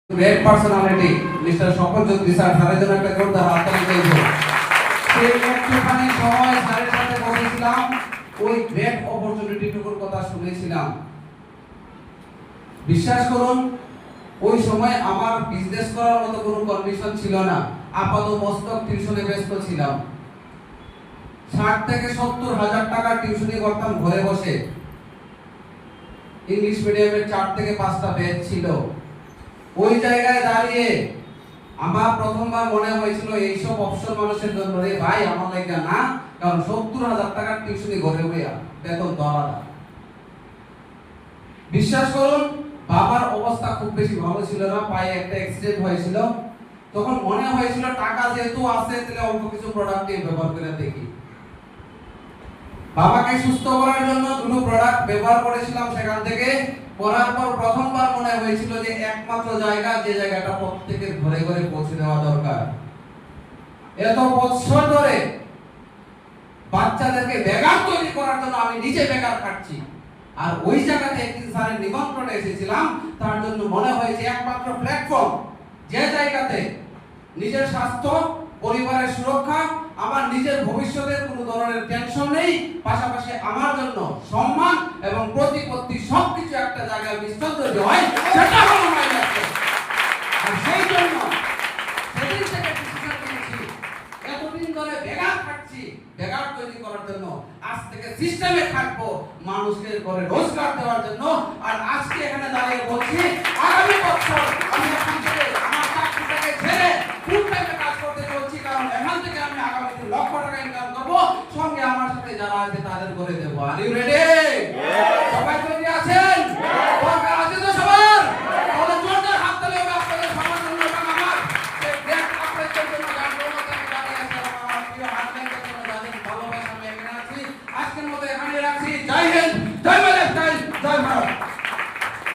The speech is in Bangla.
গ্রেট পার্সোনালিটি মিস্টার শপথজ্যোতি স্যার, স্যারের জন্য একটা জোরদার হাততালি চাইবো। সেই একটুখানি সময় স্যারের সাথে বসেছিলাম, ওই গ্রেট অপরচুনিটিটুকুর কথা শুনেছিলাম। বিশ্বাস করুন, ওই সময় আমার বিজনেস করার মতো কোনো কন্ডিশন ছিল না। আপাতমস্তক টিউশনে ব্যস্ত ছিলাম। 60 থেকে 70 হাজার টাকার টিউশনি করতাম ঘরে বসে। ইংলিশ মিডিয়ামের 4 থেকে 5টা ব্যাচ ছিল। ওই জায়গায় দাঁড়িয়ে আমার প্রথমবার মনে হয়েছিল এইসব অপশন মানুষের জন্য, রে ভাই আমার লাগে না, কারণ 70,000 টাকার টিউশনি ঘরে বইয়া বেতন দেওয়া। বিশ্বাস করুন, বাবার অবস্থা খুব বেশি ভালো ছিল না, পায়ে একটা অ্যাক্সিডেন্ট হয়েছিল। তখন মনে হয়েছিল টাকা যেহেতু আছে তাহলে অল্প কিছু প্রোডাক্ট ব্যবহার করে দেখি। বাবাকে সুস্থ করার জন্য দুটো প্রোডাক্ট ব্যবহার করেছিলাম। সেখান থেকে করার পর প্রথমবার মনে হয়েছিল যে একমাত্র জায়গা, যে জায়গাটা প্রত্যেকের ঘরে ঘরে পৌঁছে দেওয়া দরকার। এত বছর ধরে বাচ্চাদেরকে বেকার তৈরি করার জন্য আমি নিজে বেকার খাটছি, আর ওই জায়গাতে একদিন স্যারের নিমন্ত্রণে এসেছিলাম। তার জন্য মনে হয়েছে একমাত্র প্ল্যাটফর্ম, যে জায়গাতে নিজের স্বাস্থ্য, পরিবারের সুরক্ষা, আমার নিজের ভবিষ্যতের কোনো ধরনের টেনশন নেই, পাশাপাশি আমার জন্য সম্মান এবং প্রতিপত্তি সবকিছু একটা জায়গায় মিশ্রণ তৈরি হয়, সেটা হলো